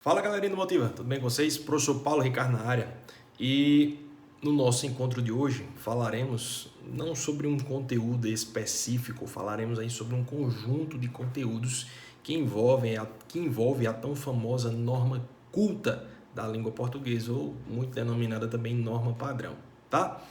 Fala galerinha do Motiva, tudo bem com vocês? Professor Paulo Ricardo na área. E no nosso encontro de hoje falaremos não sobre um conteúdo específico, falaremos aí sobre um conjunto de conteúdos que envolve a tão famosa norma culta da língua portuguesa, ou muito denominada também norma padrão, tá?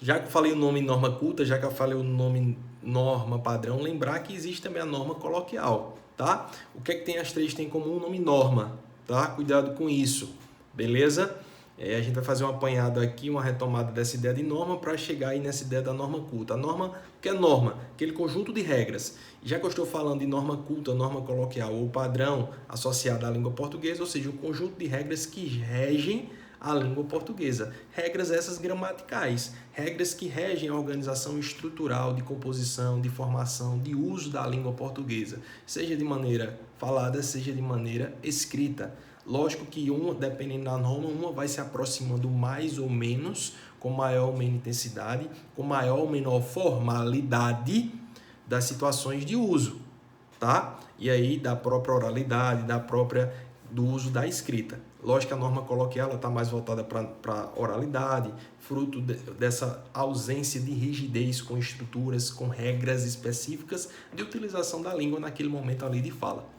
Já que eu falei o nome norma culta, já que eu falei o nome norma padrão, lembrar que existe também a norma coloquial, tá? O que é que tem as três tem em comum? O nome norma, tá? Cuidado com isso, beleza? A gente vai fazer um apanhado aqui, uma retomada dessa ideia de norma para chegar aí nessa ideia da norma culta. A norma, o que é norma? Aquele conjunto de regras. Já que eu estou falando de norma culta, norma coloquial ou padrão associada à língua portuguesa, ou seja, um conjunto de regras que regem a língua portuguesa. Regras essas gramaticais, regras que regem a organização estrutural de composição, de formação, de uso da língua portuguesa, seja de maneira falada, seja de maneira escrita. Lógico que dependendo da norma, uma vai se aproximando mais ou menos, com maior ou menor intensidade, com maior ou menor formalidade das situações de uso, tá? E aí da própria oralidade, do uso da escrita. Lógico que a norma coloquial está mais voltada para oralidade, fruto dessa ausência de rigidez com estruturas, com regras específicas de utilização da língua naquele momento ali de fala.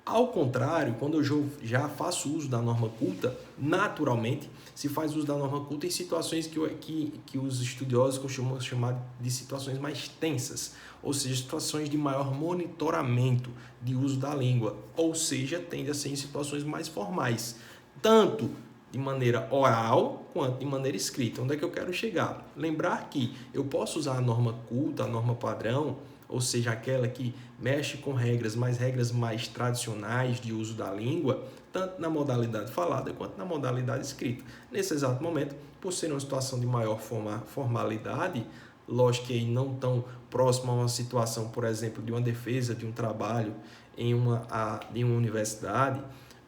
Ao contrário, quando eu já faço uso da norma culta, naturalmente se faz uso da norma culta em situações que os estudiosos costumam chamar de situações mais tensas, ou seja, situações de maior monitoramento de uso da língua, ou seja, tende a ser em situações mais formais, tanto de maneira oral quanto de maneira escrita. Onde é que eu quero chegar? Lembrar que eu posso usar a norma culta, a norma padrão, ou seja, aquela que mexe com regras mais tradicionais de uso da língua, tanto na modalidade falada quanto na modalidade escrita. Nesse exato momento, por ser uma situação de maior formalidade, lógico que aí não tão próximo a uma situação, por exemplo, de uma defesa de um trabalho em uma universidade,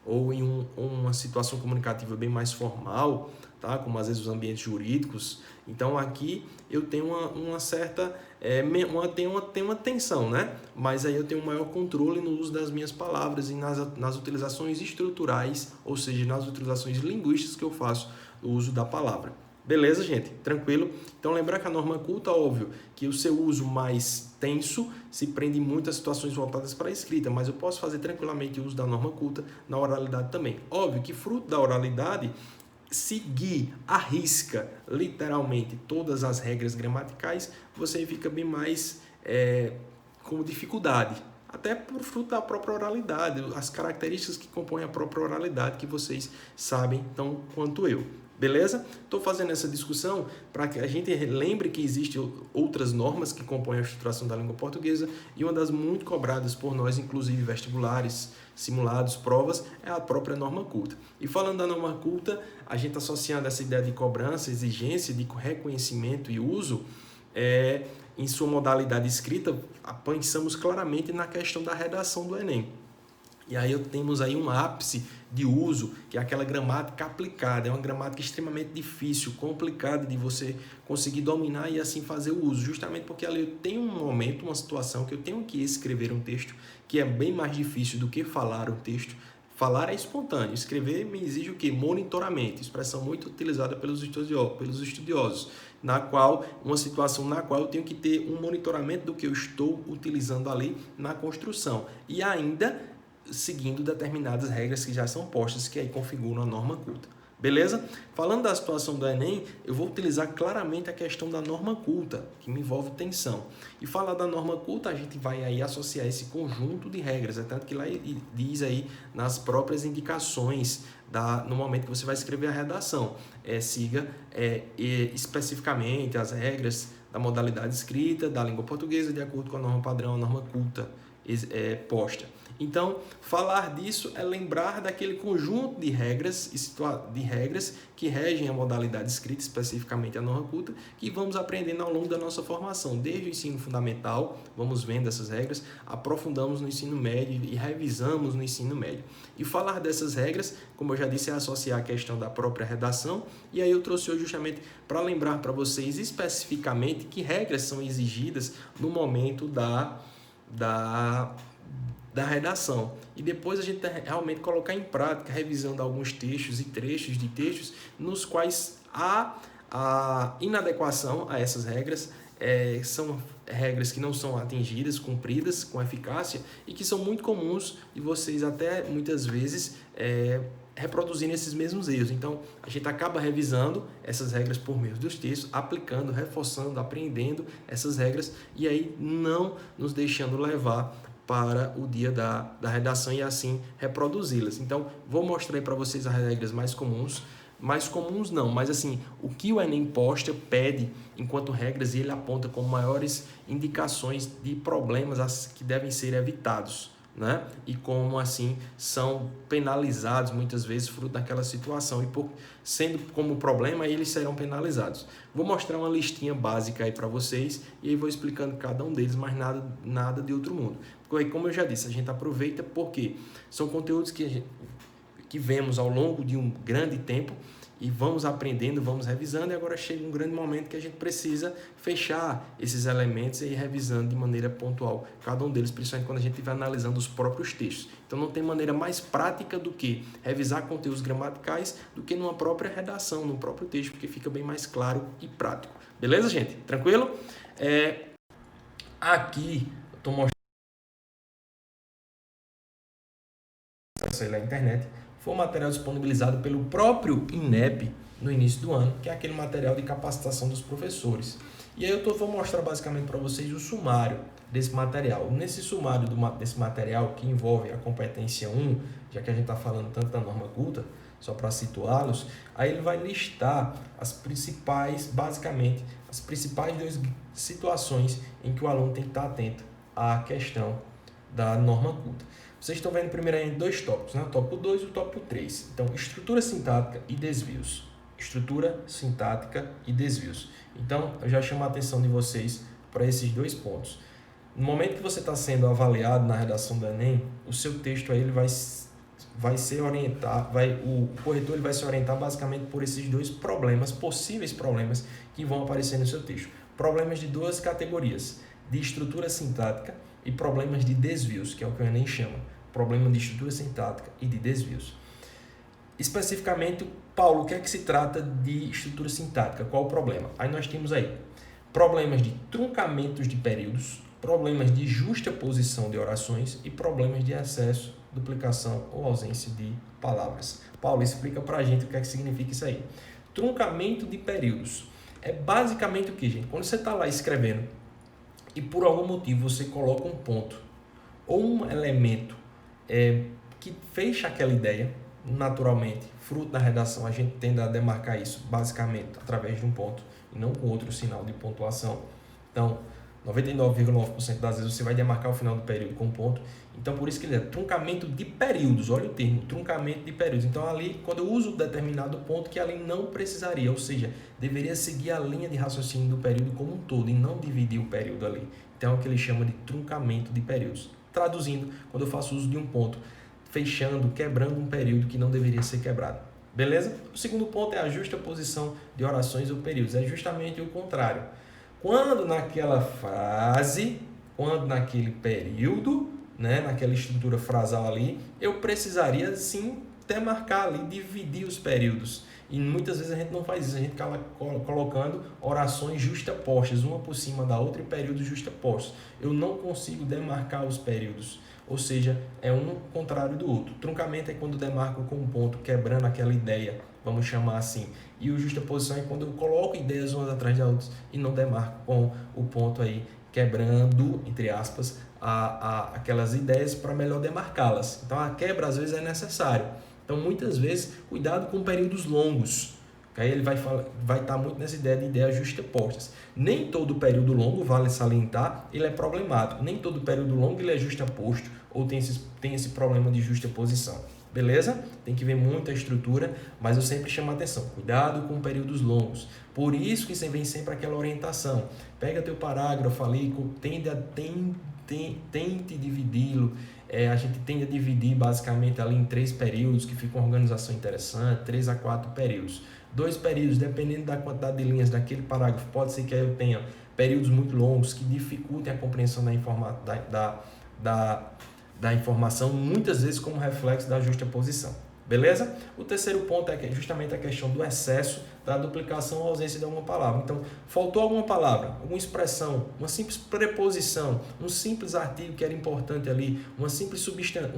ou em uma situação comunicativa bem mais formal, tá? Como às vezes os ambientes jurídicos. Então aqui eu tenho uma certa tem uma tensão, né? Mas aí eu tenho um maior controle no uso das minhas palavras e nas utilizações estruturais, ou seja, nas utilizações linguísticas que eu faço do uso da palavra. Beleza, gente? Tranquilo? Então, lembrar que a norma culta, óbvio, que o seu uso mais tenso se prende muito a situações voltadas para a escrita, mas eu posso fazer tranquilamente o uso da norma culta na oralidade também. Óbvio que fruto da oralidade, seguir à risca, literalmente, todas as regras gramaticais, você fica bem mais com dificuldade. Até por fruto da própria oralidade, as características que compõem a própria oralidade que vocês sabem tão quanto eu. Beleza? Estou fazendo essa discussão para que a gente lembre que existem outras normas que compõem a estruturação da língua portuguesa e uma das muito cobradas por nós, inclusive vestibulares, simulados, provas, é a própria norma culta. E falando da norma culta, a gente associando essa ideia de cobrança, exigência, de reconhecimento e uso, em sua modalidade escrita, pensamos claramente na questão da redação do Enem. E aí temos aí um ápice de uso, que é aquela gramática aplicada. É uma gramática extremamente difícil, complicada de você conseguir dominar e assim fazer o uso. Justamente porque ali eu tenho um momento, uma situação que eu tenho que escrever um texto que é bem mais difícil do que falar um texto. Falar é espontâneo, escrever me exige o quê? Monitoramento, expressão muito utilizada pelos estudiosos, uma situação na qual eu tenho que ter um monitoramento do que eu estou utilizando ali na construção. E ainda seguindo determinadas regras que já são postas, que aí configuram a norma culta. Beleza? Falando da situação do Enem, eu vou utilizar claramente a questão da norma culta, que me envolve tensão. E falar da norma culta, a gente vai aí associar esse conjunto de regras, tanto que lá diz aí nas próprias indicações, no momento que você vai escrever a redação, siga especificamente as regras da modalidade escrita, da língua portuguesa, de acordo com a norma padrão, a norma culta posta. Então, falar disso é lembrar daquele conjunto de regras que regem a modalidade escrita, especificamente a norma culta, que vamos aprendendo ao longo da nossa formação, desde o ensino fundamental, vamos vendo essas regras, aprofundamos no ensino médio e revisamos no ensino médio. E falar dessas regras, como eu já disse, é associar a questão da própria redação, e aí eu trouxe hoje justamente para lembrar para vocês especificamente que regras são exigidas no momento da redação. E depois a gente realmente colocar em prática, revisando alguns textos e trechos de textos nos quais há a inadequação a essas regras, são regras que não são atingidas, cumpridas com eficácia e que são muito comuns de vocês até muitas vezes reproduzindo esses mesmos erros. Então, a gente acaba revisando essas regras por meio dos textos, aplicando, reforçando, aprendendo essas regras e aí não nos deixando levar para o dia da redação e assim reproduzi-las. Então, vou mostrar aí para vocês as regras mais comuns não, mas assim, o que o Enem posta, pede enquanto regras e ele aponta como maiores indicações de problemas que devem ser evitados, né? E como assim são penalizados muitas vezes fruto daquela situação e sendo como problema eles serão penalizados. Vou mostrar uma listinha básica aí para vocês e aí vou explicando cada um deles, mas nada de outro mundo. Porque como eu já disse, a gente aproveita porque são conteúdos que vemos ao longo de um grande tempo e vamos aprendendo, vamos revisando e agora chega um grande momento que a gente precisa fechar esses elementos e ir revisando de maneira pontual cada um deles, principalmente quando a gente estiver analisando os próprios textos. Então não tem maneira mais prática do que revisar conteúdos gramaticais do que numa própria redação, num próprio texto, porque fica bem mais claro e prático. Beleza, gente? Tranquilo? Aqui eu estou mostrando na internet. Foi um material disponibilizado pelo próprio INEP no início do ano, que é aquele material de capacitação dos professores. E aí vou mostrar basicamente para vocês o sumário desse material. Nesse sumário desse material, que envolve a competência 1, já que a gente está falando tanto da norma culta, só para situá-los, aí ele vai listar basicamente, as principais duas situações em que o aluno tem que estar atento à questão da norma culta. Vocês estão vendo primeiramente dois tópicos, né? O tópico 2 e o tópico 3. Então, estrutura sintática e desvios. Estrutura sintática e desvios. Então, eu já chamo a atenção de vocês para esses dois pontos. No momento que você está sendo avaliado na redação do Enem, o seu texto aí ele vai ser orientado, o corretor ele vai se orientar basicamente por esses dois problemas, possíveis problemas que vão aparecer no seu texto. Problemas de duas categorias, de estrutura sintática e problemas de desvios, que é o que o Enem chama, problema de estrutura sintática e de desvios. Especificamente, Paulo, o que é que se trata de estrutura sintática? Qual o problema? Aí nós temos aí problemas de truncamentos de períodos, problemas de justaposição de orações e problemas de excesso, duplicação ou ausência de palavras. Paulo, explica pra gente o que é que significa isso aí. Truncamento de períodos. É basicamente o que, gente? Quando você está lá escrevendo e por algum motivo você coloca um ponto ou um elemento que fecha aquela ideia, naturalmente, fruto da redação, a gente tende a demarcar isso basicamente através de um ponto e não com outro sinal de pontuação. Então, 99,9% das vezes você vai demarcar o final do período com um ponto. Então, por isso que ele é truncamento de períodos. Olha o termo, truncamento de períodos. Então, ali, quando eu uso determinado ponto, que ali não precisaria, ou seja, deveria seguir a linha de raciocínio do período como um todo e não dividir o período ali. Então, é o que ele chama de truncamento de períodos. Traduzindo, quando eu faço uso de um ponto, fechando, quebrando um período que não deveria ser quebrado. Beleza? O segundo ponto é a justaposição de orações ou períodos. É justamente o contrário. Quando naquela frase, quando naquele período, né, naquela estrutura frasal ali, eu precisaria sim demarcar ali, dividir os períodos. E muitas vezes a gente não faz isso, a gente acaba colocando orações justapostas, uma por cima da outra e períodos justapostos. Eu não consigo demarcar os períodos, ou seja, é um contrário do outro. Truncamento é quando demarco com um ponto, quebrando aquela ideia, vamos chamar assim. E o justaposição é quando eu coloco ideias umas atrás das outras e não demarco com o ponto aí, quebrando, entre aspas, aquelas ideias para melhor demarcá-las. Então a quebra às vezes é necessário. Então muitas vezes, cuidado com períodos longos. Aí ele vai estar muito nessa ideia de ideias justapostas. Nem todo período longo, vale salientar, ele é problemático. Nem todo período longo ele é justaposto ou tem esse problema de justaposição. Beleza? Tem que ver muita estrutura, mas eu sempre chamo a atenção. Cuidado com períodos longos. Por isso que você vem sempre aquela orientação. Pega teu parágrafo ali, tente dividi-lo. A gente tende a dividir basicamente ali em 3 períodos, que fica uma organização interessante, 3 a 4 períodos. 2 períodos, dependendo da quantidade de linhas daquele parágrafo, pode ser que eu tenha períodos muito longos que dificultem a compreensão da informação, muitas vezes como reflexo da justaposição. Beleza? O terceiro ponto é justamente a questão do excesso, da duplicação ou ausência de alguma palavra. Então, faltou alguma palavra, alguma expressão, uma simples preposição, um simples artigo que era importante ali, um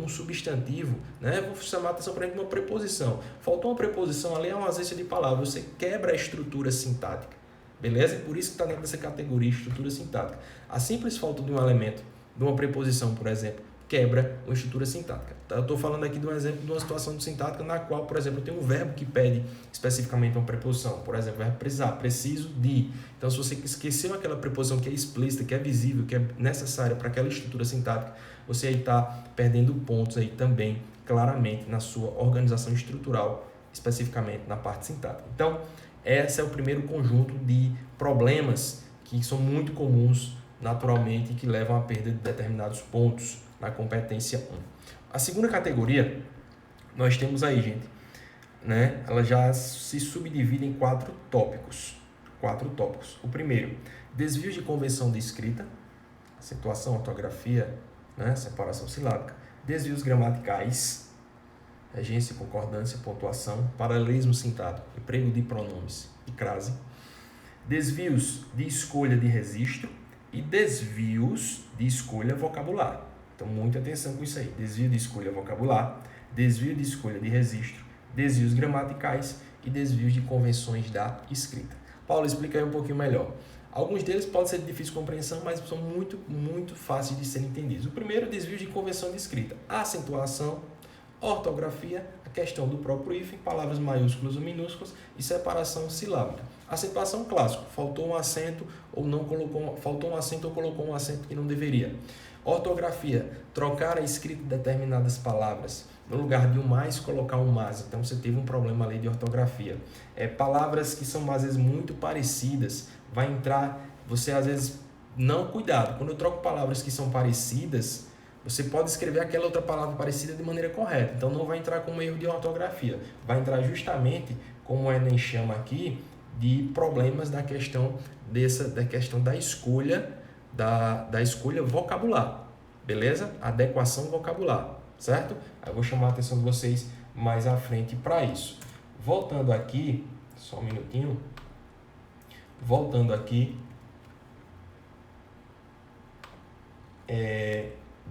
substantivo, né? Vou chamar a atenção para uma preposição. Faltou uma preposição ali, é uma ausência de palavra. Você quebra a estrutura sintática. Beleza? Por isso que está dentro dessa categoria, estrutura sintática. A simples falta de um elemento, de uma preposição, por exemplo, quebra uma estrutura sintática. Eu estou falando aqui de um exemplo de uma situação de sintática na qual, por exemplo, eu tenho um verbo que pede especificamente uma preposição. Por exemplo, o verbo precisar, preciso de. Então, se você esqueceu aquela preposição que é explícita, que é visível, que é necessária para aquela estrutura sintática, você aí está perdendo pontos aí também, claramente, na sua organização estrutural, especificamente na parte sintática. Então, esse é o primeiro conjunto de problemas que são muito comuns, naturalmente, e que levam à perda de determinados pontos na competência 1. A segunda categoria, nós temos aí, gente, né? Ela já se subdivide em 4 tópicos. O primeiro, desvios de convenção de escrita, acentuação, ortografia, né? Separação silábica, desvios gramaticais, regência, concordância, pontuação, paralelismo sintático, emprego de pronomes e crase, desvios de escolha de registro e desvios de escolha vocabular. Então, muita atenção com isso aí. Desvio de escolha vocabular, desvio de escolha de registro, desvios gramaticais e desvios de convenções da escrita. Paulo, explica aí um pouquinho melhor. Alguns deles podem ser de difícil compreensão, mas são muito fáceis de serem entendidos. O primeiro, desvio de convenção de escrita. Acentuação, ortografia, a questão do próprio hífen, palavras maiúsculas ou minúsculas e separação silábica. Acentuação clássico, faltou um acento ou colocou um acento que não deveria. Ortografia, trocar a escrita de determinadas palavras. No lugar de um mais, colocar um mas. Então, você teve um problema ali de ortografia. Palavras que são, às vezes, muito parecidas. Vai entrar, você, às vezes, não, cuidado. Quando eu troco palavras que são parecidas, você pode escrever aquela outra palavra parecida de maneira correta. Então, não vai entrar como erro de ortografia. Vai entrar justamente, como o Enem chama aqui, de problemas da questão da escolha da escolha vocabular, beleza? Adequação vocabular, certo? Eu vou chamar a atenção de vocês mais à frente para isso. Voltando aqui, só um minutinho.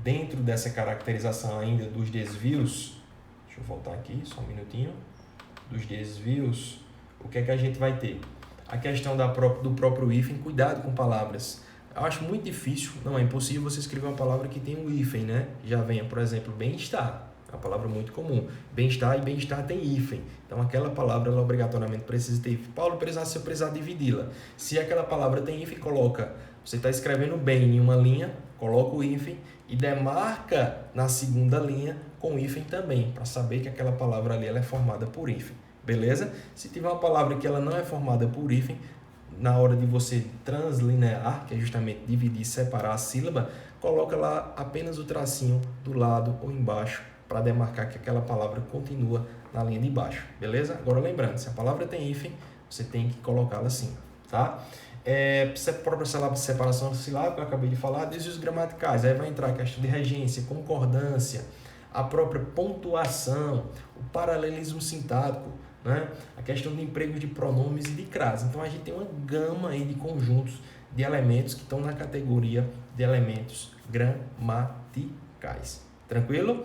Dentro dessa caracterização ainda dos desvios, deixa eu voltar aqui, só um minutinho. Dos desvios, o que é que a gente vai ter? A questão do próprio hífen, cuidado com palavras. Eu acho muito difícil, não é impossível você escrever uma palavra que tem um hífen, né? Já venha, por exemplo, bem-estar, é uma palavra muito comum. Bem-estar e bem-estar tem hífen. Então, aquela palavra, ela obrigatoriamente precisa ter hífen. Paulo, se eu precisar dividi-la. Se aquela palavra tem hífen, você está escrevendo bem em uma linha, coloca o hífen e demarca na segunda linha com hífen também, para saber que aquela palavra ali ela é formada por hífen. Beleza? Se tiver uma palavra que ela não é formada por hífen, na hora de você translinear, que é justamente dividir e separar a sílaba, coloca lá apenas o tracinho do lado ou embaixo para demarcar que aquela palavra continua na linha de baixo, beleza? Agora lembrando, se a palavra tem hífen, você tem que colocá-la assim, tá? Própria separação silábica, eu acabei de falar, desvios gramaticais, aí vai entrar a questão de regência, concordância, a própria pontuação, o paralelismo sintático, né? A questão de emprego de pronomes e de crase. Então, a gente tem uma gama aí de conjuntos de elementos que estão na categoria de elementos gramaticais. Tranquilo?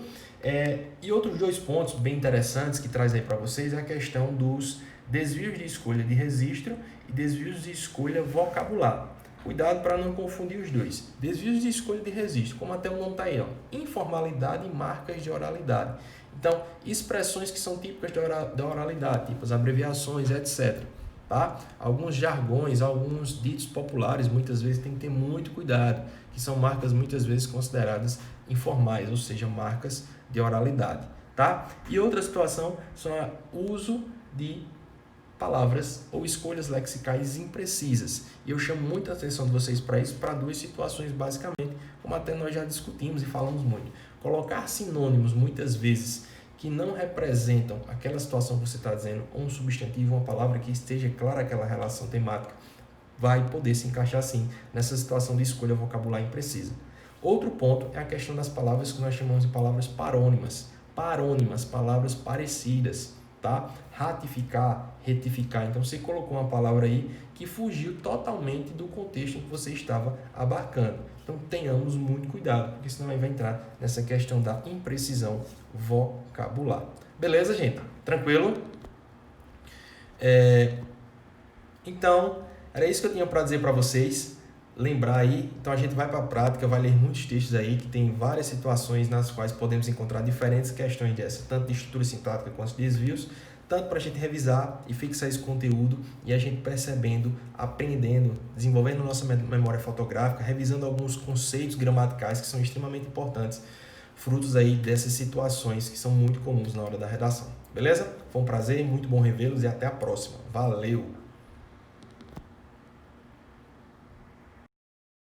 E outros 2 pontos bem interessantes que traz aí para vocês é a questão dos desvios de escolha de registro e desvios de escolha vocabular. Cuidado para não confundir os dois. Desvios de escolha de registro, como até o nome está aí, ó, informalidade e marcas de oralidade. Então, expressões que são típicas da oralidade, tipo as abreviações, etc. Tá? Alguns jargões, alguns ditos populares, muitas vezes tem que ter muito cuidado, que são marcas muitas vezes consideradas informais, ou seja, marcas de oralidade. Tá? E outra situação são o uso de palavras ou escolhas lexicais imprecisas. E eu chamo muita atenção de vocês para isso, para 2 situações basicamente, como até nós já discutimos e falamos muito. Colocar sinônimos muitas vezes que não representam aquela situação que você está dizendo, ou um substantivo, uma palavra que esteja clara aquela relação temática, vai poder se encaixar sim nessa situação de escolha vocabular imprecisa. Outro ponto é a questão das palavras que nós chamamos de palavras parônimas. Parônimas, palavras parecidas, tá? Ratificar, retificar. Então você colocou uma palavra aí que fugiu totalmente do contexto em que você estava abarcando. Então tenhamos muito cuidado, porque senão aí vai entrar nessa questão da imprecisão vocabular. Beleza, gente? Tranquilo? Então, era isso que eu tinha para dizer para vocês. Lembrar aí, então a gente vai para a prática, vai ler muitos textos aí que tem várias situações nas quais podemos encontrar diferentes questões dessa, tanto de estrutura sintática quanto de desvios, tanto para a gente revisar e fixar esse conteúdo e a gente percebendo, aprendendo, desenvolvendo nossa memória fotográfica, revisando alguns conceitos gramaticais que são extremamente importantes, frutos aí dessas situações que são muito comuns na hora da redação. Beleza? Foi um prazer, muito bom revê-los e até a próxima. Valeu!